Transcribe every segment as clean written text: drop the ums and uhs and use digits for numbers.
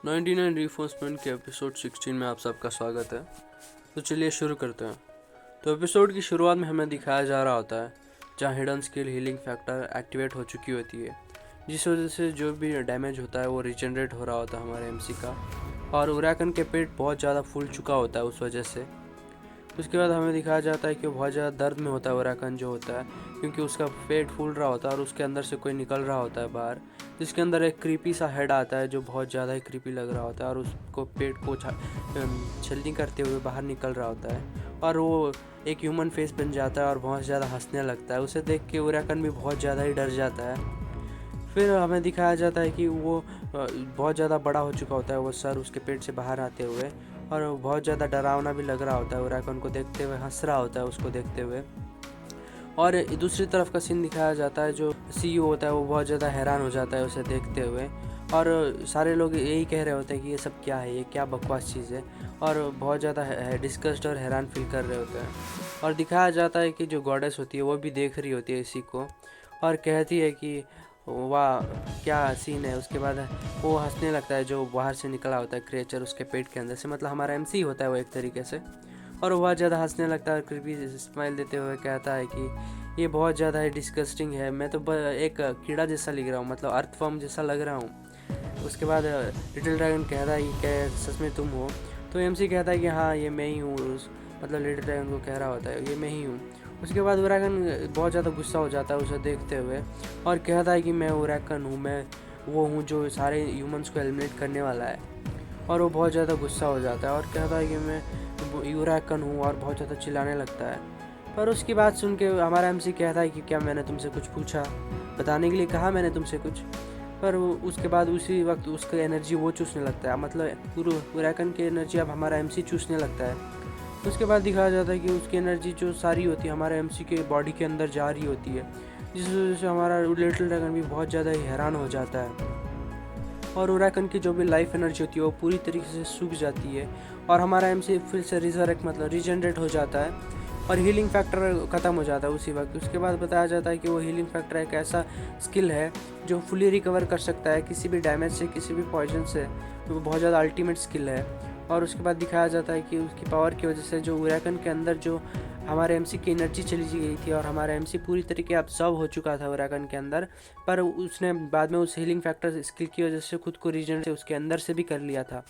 99 रीफोर्समेंट के एपिसोड 16 में आप सबका स्वागत है। तो चलिए शुरू करते हैं। तो एपिसोड की शुरुआत में हमें दिखाया जा रहा होता है जहां hidden skill healing factor activate हो चुकी होती है, जिस वजह से जो भी डैमेज होता है वो रिजनरेट हो रहा होता है हमारे एमसी का। और उराकन के पेट बहुत ज़्यादा फूल चुका होता है उस वजह से। उसके बाद हमें दिखाया जाता है कि वो बहुत ज़्यादा दर्द में होता है उराकन जो होता है, क्योंकि उसका पेट फूल रहा होता है और उसके अंदर से कोई निकल रहा होता है बाहर, जिसके अंदर एक क्रीपी सा हेड आता है जो बहुत ज़्यादा ही क्रीपी लग रहा होता है और उसको पेट को छलनी करते हुए बाहर निकल रहा होता है और वो एक ह्यूमन फेस बन जाता है और बहुत ज़्यादा हंसने लगता है। उसे देख के उराकन भी बहुत ज़्यादा ही डर जाता है। फिर हमें दिखाया जाता है कि वो बहुत ज़्यादा बड़ा हो चुका होता है, वो सर उसके पेट से बाहर आते हुए, और बहुत ज़्यादा डरावना भी लग रहा होता है। उराकन को देखते हुए हंस रहा होता है उसको देखते हुए। और दूसरी तरफ का सीन दिखाया जाता है, जो सीईओ होता है वो बहुत ज़्यादा हैरान हो जाता है उसे देखते हुए, और सारे लोग यही कह रहे होते हैं कि ये सब क्या है, ये क्या बकवास चीज़ है, और बहुत ज़्यादा डिस्कस्ड और हैरान फील कर रहे होते हैं। और दिखाया जाता है कि जो गॉडेस होती है वो भी देख रही होती है इसी को और कहती है कि वाह क्या सीन है। उसके बाद वो हंसने लगता है, जो बाहर से निकला होता है क्रिएचर उसके पेट के अंदर से, मतलब हमारा एमसी होता है वो एक तरीके से। और वो बहुत ज़्यादा हंसने लगता है, क्रीपी स्माइल देते हुए कहता है कि ये बहुत ज़्यादा ही डिस्गस्टिंग है, मैं तो एक कीड़ा जैसा लग रहा हूँ, मतलब अर्थवर्म जैसा लग रहा हूँ। उसके बाद लिटिल ड्रैगन कहता है कि क्या सच में तुम हो? तो एमसी कहता है कि हाँ ये मैं ही हूँ, मतलब लिटिल ड्रैगन को कह रहा होता है ये मैं ही हूँ। उसके बाद उराकन बहुत ज़्यादा गुस्सा हो जाता है उसे देखते हुए और कहता है कि मैं उराकन हूँ, मैं वो हूँ जो सारे ह्यूमंस को एलिमिनेट करने वाला है। और वो बहुत ज़्यादा गुस्सा हो जाता है और कहता है कि मैं उराकन हूँ, और बहुत ज़्यादा चिल्लाने लगता है। पर उसकी बात सुन के हमारा एमसी कहता है कि क्या मैंने तुमसे कुछ पूछा, बताने के लिए कहा मैंने तुमसे कुछ? पर उसके बाद उसी वक्त उसकी एनर्जी वो चूसने लगता है, मतलब उराकन की एनर्जी अब हमारा एमसी चूसने लगता है। उसके बाद दिखाया जाता है कि उसकी एनर्जी जो सारी होती है हमारे एमसी के बॉडी के अंदर जा रही होती है, जिस वजह से हमारा लिटिल ड्रैगन भी बहुत ज़्यादा ही हैरान हो जाता है। और उराकन की जो भी लाइफ एनर्जी होती है वो पूरी तरीके से सूख जाती है और हमारा एमसी फिर से रिजरेक्ट मतलब रीजनरेट हो जाता है और हीलिंग फैक्टर ख़त्म हो जाता है उसी वक्त। उसके बाद बताया जाता है कि वो हीलिंग फैक्टर एक ऐसा स्किल है जो फुली रिकवर कर सकता है किसी भी डैमेज से, किसी भी पॉइजन से। तो वो बहुत ज़्यादा अल्टीमेट स्किल है। और उसके बाद दिखाया जाता है कि उसकी पावर की वजह से जो उराकन के अंदर जो हमारे एमसी की एनर्जी चली गई थी और हमारा एमसी पूरी तरीके अब्सॉर्ब हो चुका था उराकन के अंदर, पर उसने बाद में उस हीलिंग फैक्टर स्किल की वजह से खुद को रीजन से उसके अंदर से भी कर लिया था।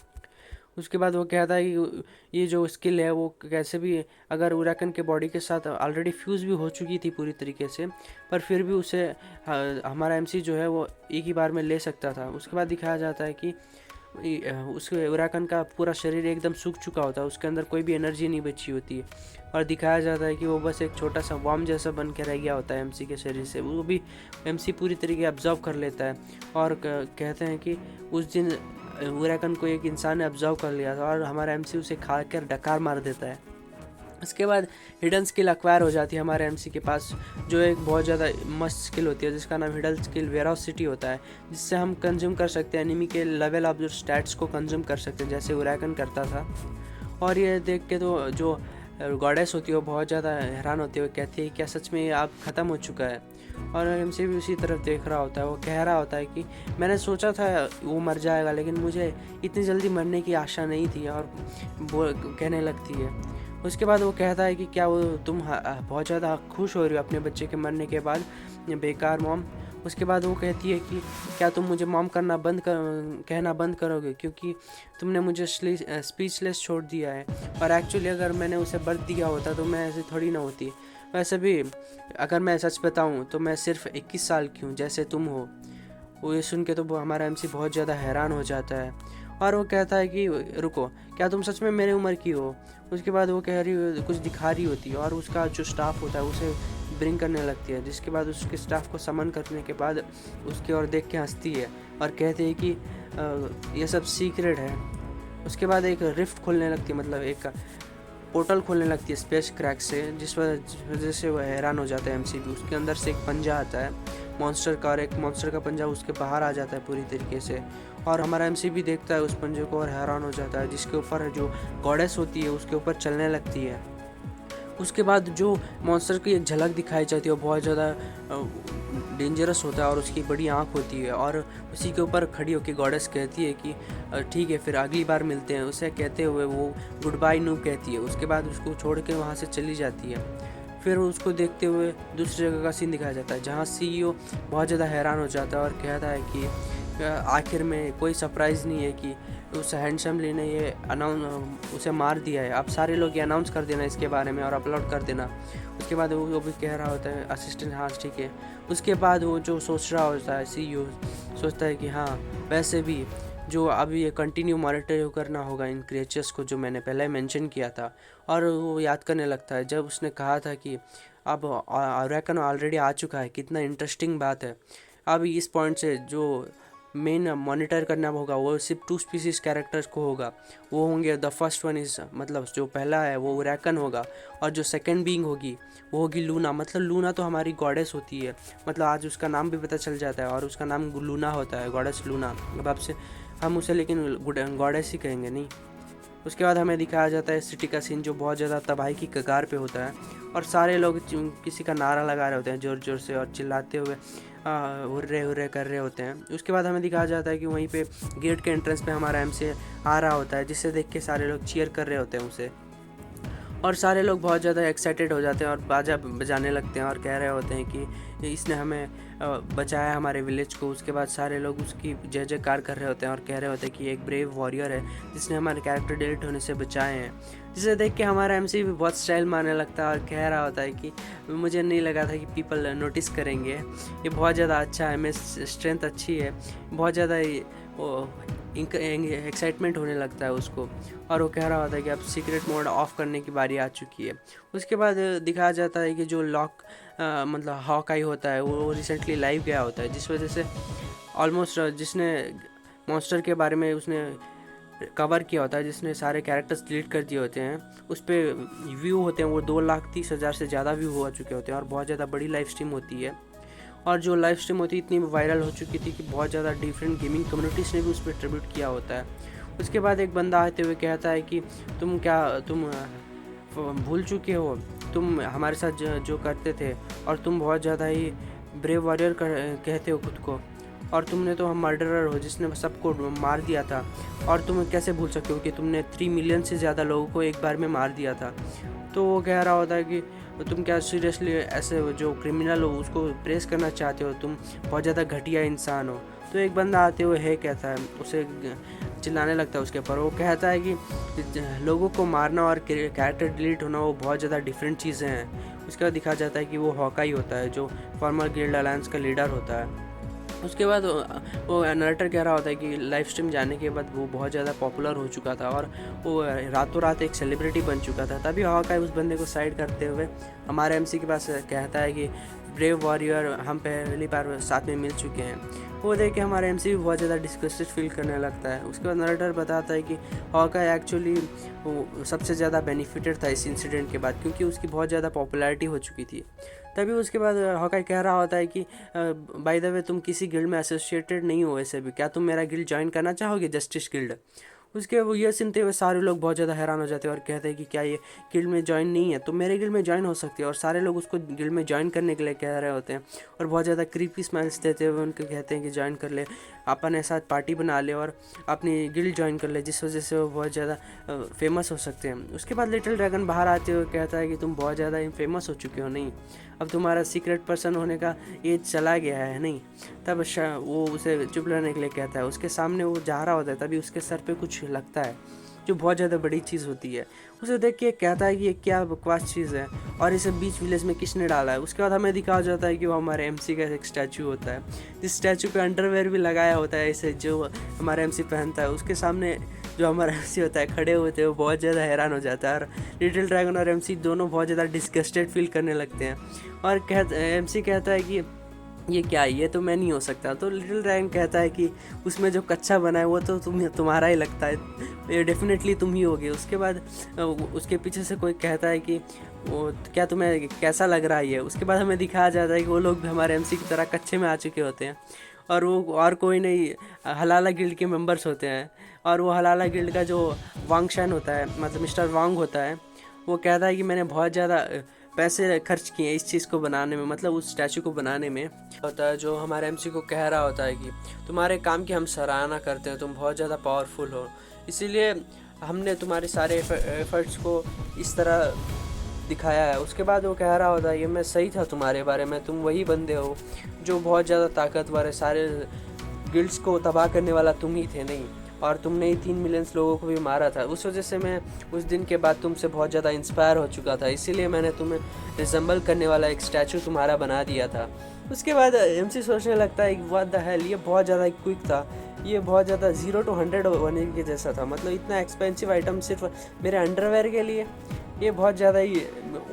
उसके बाद वो कहता है कि ये जो स्किल है वो कैसे भी, अगर उराकन के बॉडी के साथ ऑलरेडी फ्यूज़ भी हो चुकी थी पूरी तरीके से, पर फिर भी उसे हमारा एमसी जो है वो एक ही बार में ले सकता था। उसके बाद दिखाया जाता है कि उसके उराकन का पूरा शरीर एकदम सूख चुका होता है, उसके अंदर कोई भी एनर्जी नहीं बची होती है और दिखाया जाता है कि वो बस एक छोटा सा वॉर्म जैसा बन के रह गया होता है एमसी के शरीर से। वो भी एमसी पूरी तरीके ऑब्जर्व कर लेता है और कहते हैं कि उस दिन उराकन को एक इंसान ने ऑब्जर्व कर लिया था और हमारा एमसी उसे खा कर डकार मार देता है। इसके बाद हिडन स्किल अक्वायर हो जाती है हमारे एमसी के पास, जो एक बहुत ज़्यादा मस्त स्किल होती है जिसका नाम हिडन स्किल वेरोसिटी होता है, जिससे हम कंज्यूम कर सकते हैं एनिमी के लेवल ऑफ जो स्टैट्स को कंज्यूम कर सकते हैं, जैसे उराकन करता था। और ये देख के तो जो गॉडेस होती है वो बहुत ज़्यादा हैरान होती है, वो कहती है क्या सच में ये आप ख़त्म हो चुका है? और एमसी भी उसी तरफ देख रहा होता है, वो कह रहा होता है कि मैंने सोचा था वो मर जाएगा, लेकिन मुझे इतनी जल्दी मरने की आशा नहीं थी, और वो कहने लगती है। उसके बाद वो कहता है कि क्या वो तुम बहुत ज़्यादा खुश हो रही हो अपने बच्चे के मरने के बाद, बेकार मॉम? उसके बाद वो कहती है कि क्या तुम मुझे मॉम कहना बंद करोगे, क्योंकि तुमने मुझे स्पीचलेस छोड़ दिया है, और एक्चुअली अगर मैंने उसे बर्थ दिया होता तो मैं ऐसे थोड़ी ना होती। वैसे भी अगर मैं सच बताऊं तो मैं सिर्फ 21 साल की हूँ जैसे तुम हो। वो ये सुन के तो वो हमारा एमसी बहुत ज़्यादा हैरान हो जाता है और वो कहता है कि रुको, क्या तुम सच में मेरी उम्र की हो? उसके बाद वो कह रही कुछ दिखा रही होती है और उसका जो स्टाफ होता है उसे ब्रिंग करने लगती है, जिसके बाद उसके स्टाफ को समन करने के बाद उसकी ओर देख के हंसती है और कहती है कि ये सब सीक्रेट है। उसके बाद एक रिफ्ट खोलने लगती है, मतलब एक पोर्टल खोलने लगती है स्पेस क्रैक से, जिस वजह से वो हैरान हो जाता है एमसी भी। उसके अंदर से एक पंजा आता है मॉन्स्टर का, और एक मॉन्स्टर का पंजा उसके बाहर आ जाता है पूरी तरीके से, और हमारा एमसी भी देखता है उस पंजे को और हैरान हो जाता है, जिसके ऊपर जो गॉडेस होती है उसके ऊपर चलने लगती है। उसके बाद जो मॉन्स्टर की एक झलक दिखाई जाती है वो बहुत ज़्यादा डेंजरस होता है और उसकी बड़ी आँख होती है, और उसी के ऊपर खड़ी होकर गॉडेस कहती है कि ठीक है फिर अगली बार मिलते हैं। उसे कहते हुए वो गुड बाय नूब कहती है। उसके बाद उसको छोड़ के वहाँ से चली जाती है। फिर उसको देखते हुए दूसरी जगह का सीन दिखाया जाता है जहाँ CEO बहुत ज़्यादा हैरान हो जाता है और कहता है कि आखिर में कोई सरप्राइज़ नहीं है कि उस हैंडसमली ने ये उसे मार दिया है। अब सारे लोग ये अनाउंस कर देना इसके बारे में और अपलोड कर देना। उसके बाद वो भी कह रहा होता है असिस्टेंट, हाँ ठीक है। उसके बाद वो जो सोच रहा होता है CEO सोचता है कि हाँ वैसे भी जो अभी ये कंटिन्यू मॉनिटर करना होगा इन क्रिएचर्स को जो मैंने पहले मेंशन किया था। और वो याद करने लगता है जब उसने कहा था कि अब अरेकन ऑलरेडी आ चुका है, कितना इंटरेस्टिंग बात है। अब इस पॉइंट से जो मेन मॉनिटर करना होगा वो सिर्फ 2 स्पीसीज कैरेक्टर्स को होगा। वो होंगे द फर्स्ट वन इज़ मतलब जो पहला है वो रैकन होगा, और जो सेकंड बीइंग होगी वो होगी लूना। मतलब लूना तो हमारी गॉडेस होती है, मतलब आज उसका नाम भी पता चल जाता है और उसका नाम लूना होता है, गॉडेस लूना। अब से हम उसे लेकिन गॉडेस ही कहेंगे नहीं। उसके बाद हमें दिखाया जाता है सिटी का सीन जो बहुत ज़्यादा तबाही की कगार पे होता है, और सारे लोग किसी का नारा लगा रहे होते हैं ज़ोर ज़ोर से और चिल्लाते हुए हुर्रे हुर्रे कर रहे होते हैं। उसके बाद हमें दिखाया जाता है कि वहीं पे गेट के एंट्रेंस पे हमारा MC आ रहा होता है, जिसे देख के सारे लोग चीयर कर रहे होते हैं उसे, और सारे लोग बहुत ज़्यादा एक्साइटेड हो जाते हैं और बाजा बजाने लगते हैं और कह रहे होते हैं कि इसने हमें बचाया हमारे विलेज को। उसके बाद सारे लोग उसकी जय जयकार कर रहे होते हैं और कह रहे होते हैं कि एक ब्रेव वॉरियर है जिसने हमारे कैरेक्टर डिलीट होने से बचाए हैं। जिसे देख के हमारा MC भी बहुत स्टाइल मारने लगता है और कह रहा होता है कि मुझे नहीं लगा था कि पीपल नोटिस करेंगे, ये बहुत ज़्यादा अच्छा है, मेरी स्ट्रेंथ अच्छी है। बहुत ज़्यादा एक्साइटमेंट होने लगता है उसको, और वो कह रहा होता है कि अब सीक्रेट मोड ऑफ करने की बारी आ चुकी है। उसके बाद दिखाया जाता है कि जो मतलब हॉकाई होता है वो रिसेंटली लाइव गया होता है, जिस वजह से ऑलमोस्ट जिसने मॉन्स्टर के बारे में उसने कवर किया होता है, जिसने सारे कैरेक्टर्स डिलीट कर दिए होते हैं, उस पर व्यू होते हैं वो 2,30,000 से ज़्यादा व्यू हो चुके होते हैं और बहुत ज़्यादा बड़ी लाइव स्ट्रीम होती है। और जो लाइव स्ट्रीम होती है इतनी वायरल हो चुकी थी कि बहुत ज़्यादा डिफरेंट गेमिंग कम्युनिटीज़ ने भी उस पर ट्रिब्यूट किया होता है। उसके बाद एक बंदा आते हुए कहता है कि तुम भूल चुके हो, तुम हमारे साथ जो करते थे, और तुम बहुत ज़्यादा ही ब्रेव वॉरियर कहते हो खुद को, और तुमने तो हम मर्डरर हो जिसने सबको मार दिया था, और तुम कैसे भूल सकते हो कि तुमने 3 मिलियन से ज़्यादा लोगों को एक बार में मार दिया था। तो वो कह रहा होता है कि तुम क्या सीरियसली ऐसे जो क्रिमिनल हो उसको प्रेस करना चाहते हो, तुम बहुत ज़्यादा घटिया इंसान हो। तो एक बंदा आते हुए है कहता है, उसे चिल्लाने लगता है उसके ऊपर। वो कहता है कि लोगों को मारना और कैरेक्टर डिलीट होना वो बहुत ज़्यादा डिफरेंट चीज़ें हैं। उसके बाद दिखा जाता है कि वो हॉकाई होता है जो फॉर्मर गिल्ड अलायंस का लीडर होता है। उसके बाद वो नरेटर कह रहा होता है कि लाइव स्ट्रीम जाने के बाद वो बहुत ज़्यादा पॉपुलर हो चुका था और वो रातों रात एक सेलिब्रिटी बन चुका था। तभी हॉकाई उस बंदे को साइड करते हुए हमारे MC के पास कहता है कि ब्रेव वॉरियर हम पहली बार साथ में मिल चुके हैं। वो देख के हमारा MC भी बहुत ज़्यादा डिस्गस्टेड फील करने लगता है। उसके बाद नरेटर बताता है कि हॉकाई एक्चुअली वो सबसे ज़्यादा बेनिफिटेड था इस इंसिडेंट के बाद, क्योंकि उसकी बहुत ज़्यादा पॉपुलैरिटी हो चुकी थी। तभी उसके बाद हॉकाई कह रहा होता है कि बाय द वे तुम किसी गिल्ड में एसोसिएटेड नहीं हो वैसे भी, क्या तुम मेरा गिल्ड ज्वाइन करना चाहोगे, जस्टिस गिल्ड। उसके वो ये सुनते हुए सारे लोग बहुत ज़्यादा हैरान हो जाते हैं और कहते हैं कि क्या ये गिल्ड में ज्वाइन नहीं है, तो मेरे गिल्ड में ज्वाइन हो सकती है। और सारे लोग उसको गिल्ड में ज्वाइन करने के लिए कह रहे होते हैं और बहुत ज़्यादा क्रीपी स्माइल्स देते हुए उनको कहते हैं कि ज्वाइन कर ले, अपन ऐसा पार्टी बना ले और अपनी गिल्ड ज्वाइन कर ले, जिस वजह से वो बहुत ज़्यादा फेमस हो सकते हैं। उसके बाद लिटिल ड्रैगन बाहर आते हुए कहता है कि तुम बहुत ज़्यादा फेमस हो चुके हो, नहीं अब तुम्हारा सीक्रेट पर्सन होने का एज चला गया है नहीं। तब वो उसे चुप रहने के लिए कहता है। उसके सामने वो जा रहा होता है, तभी उसके सर पे कुछ लगता है जो बहुत ज़्यादा बड़ी चीज़ होती है। उसे देख के कहता है कि ये क्या बकवास चीज़ है और इसे बीच विलेज में किसने डाला है। उसके बाद हमें दिखाया जाता है कि वो हमारे MC का एक स्टैचू होता है, जिस स्टैचू पे अंडरवेयर भी लगाया होता है इसे, जो हमारा MC पहनता है। उसके सामने जो हमारा MC होता है खड़े होते हैं, वो बहुत ज़्यादा हैरान हो जाता है और लिटिल ड्रैगन और MC दोनों बहुत ज़्यादा डिस्गस्टेड फील करने लगते हैं और MC कहता है कि ये क्या है, ये तो मैं नहीं हो सकता। तो लिटिल ड्रैगन कहता है कि उसमें जो कच्चा बना है वो तो तुम्हारा ही लगता है, ये डेफिनेटली तुम ही होगे। उसके बाद उसके पीछे से कोई कहता है कि वो क्या तुम्हें कैसा लग रहा है ये। उसके बाद हमें दिखाया जाता है कि वो लोग भी हमारे MC की तरह कच्चे में आ चुके होते हैं और वो और कोई नहीं हलाला गिल्ड के मेंबर्स होते हैं। और वो हलाला गिल्ड का जो वांगशान होता है, मतलब मिस्टर वांग होता है, वो कहता है कि मैंने बहुत ज़्यादा पैसे खर्च किए इस चीज़ को बनाने में, मतलब उस स्टैचू को बनाने में। होता है जो हमारे एमसी को कह रहा होता है कि तुम्हारे काम की हम सराहना करते हैं, तुम बहुत ज़्यादा पावरफुल हो, इसीलिए हमने तुम्हारे सारे एफर्ट्स को इस तरह दिखाया है। उसके बाद वो कह रहा होता है ये मैं सही था तुम्हारे बारे में, तुम वही बंदे हो जो बहुत ज़्यादा ताकतवर है, सारे गिल्ड्स को तबाह करने वाला तुम ही थे, नहीं, और तुमने ही 3 मिलियन लोगों को भी मारा था। उस वजह से मैं उस दिन के बाद तुमसे बहुत ज़्यादा इंस्पायर हो चुका था, इसीलिए मैंने तुम्हें रिजेंबल करने वाला एक स्टैचू तुम्हारा बना दिया था। उसके बाद एमसी सोचने लगता है व्हाट द हेल, ये बहुत ज़्यादा क्विक था, ये बहुत ज़्यादा 0 to 100 होने के जैसा था, मतलब इतना एक्सपेंसिव आइटम सिर्फ मेरे अंडरवेयर के लिए, ये बहुत ज़्यादा ही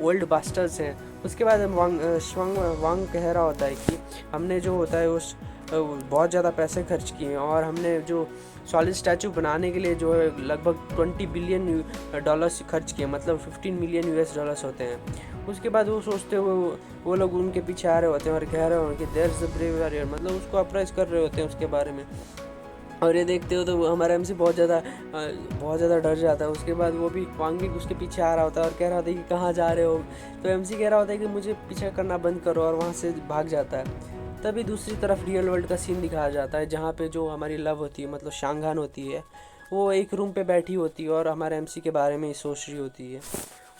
ओल्ड बास्टर्स हैं। उसके बाद वांग कह रहा होता है कि हमने जो होता है उस बहुत ज़्यादा पैसे खर्च किए और हमने जो सॉलिड स्टैचू बनाने के लिए जो है लगभग $20 बिलियन खर्च किए, मतलब 15 मिलियन US होते हैं। उसके बाद वो सोचते हुए वो लोग उनके पीछे आ रहे होते हैं और कह रहे होंगे कि there is a brave warrior, मतलब उसको अप्राइज कर रहे होते हैं उसके बारे में। और ये देखते हो तो हमारा एमसी बहुत ज़्यादा डर जाता है। उसके बाद वो भी वांग भी उसके पीछे आ रहा होता है और कह रहा होता है कि कहाँ जा रहे हो, तो एमसी कह रहा होता है कि मुझे पीछा करना बंद करो, और वहाँ से भाग जाता है। तभी दूसरी तरफ रियल वर्ल्ड का सीन दिखाया जाता है जहाँ पे जो हमारी लव होती है, मतलब शांगहान होती है, वो एक रूम पे बैठी होती है और हमारे एमसी के बारे में ही सोच रही होती है।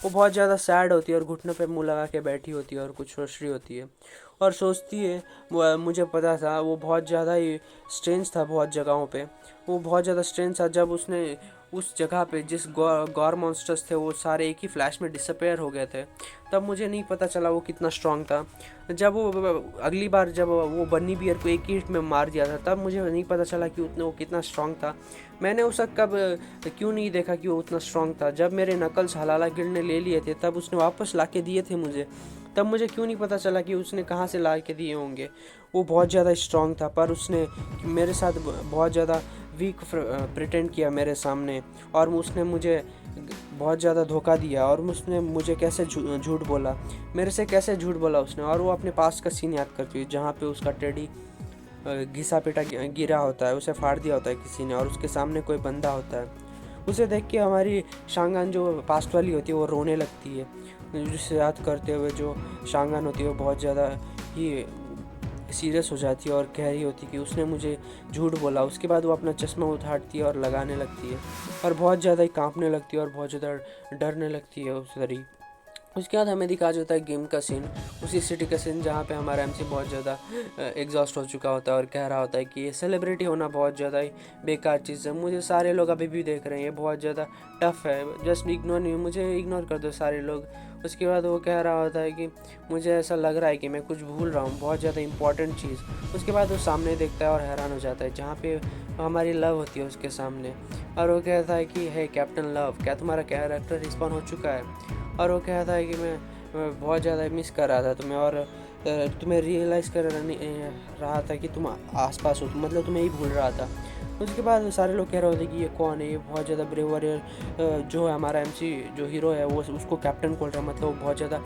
वो बहुत ज़्यादा सैड होती है और घुटनों पे मुंह लगा के बैठी होती है और कुछ सोच रही होती है और सोचती है मुझे पता था वो बहुत ज़्यादा ही स्ट्रेंज था, बहुत जगहों पे वो बहुत ज़्यादा स्ट्रेंज था। जब उसने उस जगह पे जिस गॉर मॉन्स्टर्स थे वो सारे एक ही फ्लैश में डिसअपेयर हो गए थे, तब मुझे नहीं पता चला वो कितना स्ट्रांग था। जब वो अगली बार जब वो बन्नी बियर को एक ही हिट में मार दिया था, तब मुझे नहीं पता चला कि उतना वो कितना स्ट्रांग था। मैंने उसे कब क्यों नहीं देखा कि वो उतना स्ट्रांग था। जब मेरे नकल्स हलाला गिल्ड ने ले लिए थे तब उसने वापस ला के दिए थे मुझे, तब मुझे क्यों नहीं पता चला कि उसने कहाँ से ला के दिए होंगे। वो बहुत ज़्यादा स्ट्रांग था, पर उसने मेरे साथ बहुत ज़्यादा वीक प्रिटेंड किया मेरे सामने, और उसने मुझे बहुत ज़्यादा धोखा दिया, और उसने मुझे कैसे झूठ बोला, मेरे से कैसे झूठ बोला उसने। और वो अपने पास का सीन याद करती है जहाँ पे उसका टेडी घिसा पिटा गिरा होता है, उसे फाड़ दिया होता है किसी ने, और उसके सामने कोई बंदा होता है। उसे देख के हमारी शांगान जो पास्ट वाली होती है वो रोने लगती है, जिसे याद करते हुए जो शांगान होती है वो बहुत ज़्यादा ही सीरियस हो जाती है और कह रही होती है कि उसने मुझे झूठ बोला। उसके बाद वो अपना चश्मा उठाती है और लगाने लगती है और बहुत ज़्यादा ही कांपने लगती है और बहुत ज़्यादा डरने लगती है उस तरी। उसके बाद हमें दिखाया जाता है गेम का सीन, उसी सिटी का सीन जहाँ पे हमारा एमसी बहुत ज़्यादा एग्जॉस्ट हो चुका होता है और कह रहा होता है कि ये सेलिब्रिटी होना बहुत ज़्यादा ही बेकार चीज़ है, मुझे सारे लोग अभी भी देख रहे हैं, ये बहुत ज़्यादा टफ है, जस्ट इग्नोर नहीं, मुझे इग्नोर कर दो सारे लोग। उसके बाद वो कह रहा होता है कि मुझे ऐसा लग रहा है कि मैं कुछ भूल रहा हूँ, बहुत ज़्यादा इंपॉर्टेंट चीज़। उसके बाद वो सामने देखता है और हैरान हो जाता है जहाँ पे हमारी लव होती है उसके सामने, और वो कहता है कि हे कैप्टन लव, क्या तुम्हारा कैरेक्टर रिस्पॉन्ड हो चुका है। और वो कहता है कि मैं बहुत ज़्यादा मिस कर रहा था तुम्हें, और तुम्हें रियलाइज़ कर रहा था कि तुम आसपास हो, मतलब तुम्हें ही भूल रहा था। उसके बाद सारे लोग कह रहे होते कि ये कौन है, ये बहुत ज़्यादा ब्रेव वॉरियर जो है हमारा एमसी जो हीरो है वो उसको कैप्टन बोल रहा है, मतलब वो बहुत ज़्यादा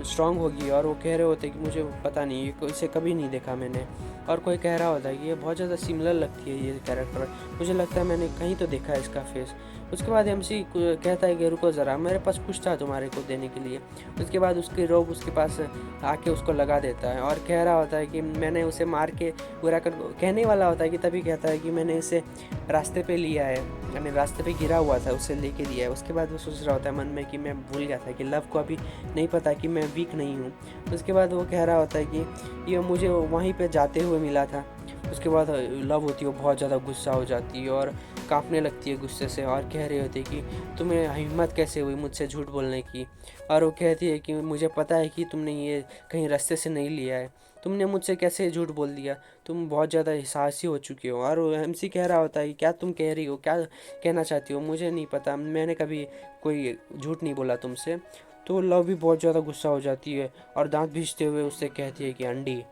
स्ट्रांग होगी। और वो कह रहे होते कि मुझे पता नहीं, इसे कभी नहीं देखा मैंने। और कोई कह रहा होता है कि ये बहुत ज़्यादा सिमिलर लगती है ये कैरेक्टर, मुझे लगता है मैंने कहीं तो देखा है इसका फेस। उसके बाद एमसी कहता है कि रुको ज़रा, मेरे पास कुछ था तुम्हारे को देने के लिए। उसके बाद उसकी रोब उसके पास आके उसको लगा देता है और कह रहा होता है कि मैंने उसे मार के बुरा कर, कहने वाला होता है कि तभी कहता है कि मैंने इसे रास्ते पे लिया है, मैंने रास्ते पे गिरा हुआ था उसे लेके दिया है। उसके बाद वो सोच रहा होता है मन में कि मैं भूल गया था कि लव को अभी नहीं पता कि मैं वीक नहीं हूँ। उसके बाद वो कह रहा होता है कि ये मुझे वहीं पे जाते हुए मिला था। उसके बाद लव होती है वो बहुत ज़्यादा गुस्सा हो जाती है और कांपने लगती है गुस्से से, और कह रही होती है कि तुम्हें हिम्मत कैसे हुई मुझसे झूठ बोलने की। और वो कहती है कि मुझे पता है कि तुमने ये कहीं रास्ते से नहीं लिया है, तुमने मुझसे कैसे झूठ बोल दिया, तुम बहुत ज़्यादा साहसी हो चुकी हो। और एमसी कह रहा होता है कि क्या तुम कह रही हो, क्या कहना चाहती हो, मुझे नहीं पता, मैंने कभी कोई झूठ नहीं बोला तुमसे। तो लव भी बहुत ज़्यादा गुस्सा हो जाती है और दांत भींचते हुए उससे कहती है कि अंडी,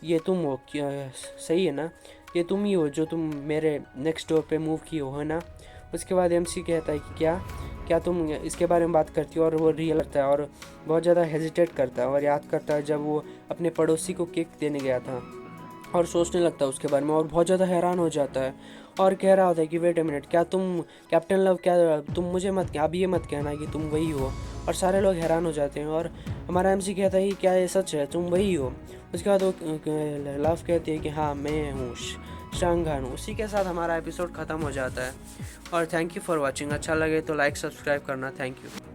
ये तुम हो क्या, सही है ना, ये तुम ही हो जो तुम मेरे नेक्स्ट डोर पे मूव की हो, है ना। उसके बाद एमसी कहता है कि क्या क्या तुम इसके बारे में बात करती हो, और वो रियल करता है और बहुत ज़्यादा हेजिटेट करता है और याद करता है जब वो अपने पड़ोसी को केक देने गया था, और सोचने लगता है उसके बारे में और बहुत ज़्यादा हैरान हो जाता है और कह रहा होता है कि वेट अ मिनट, क्या तुम कैप्टन लव, क्या तुम मुझे मत अब ये मत कहना कि तुम वही हो। और सारे लोग हैरान हो जाते हैं और हमारा एमसी कहता है कि क्या ये सच है, तुम वही हो। उसके बाद वो लव कहती है कि हाँ मैं हूँ, शांघान। उसी के साथ हमारा एपिसोड ख़त्म हो जाता है। और थैंक यू फॉर वॉचिंग। अच्छा लगे तो लाइक सब्सक्राइब करना। Thank you.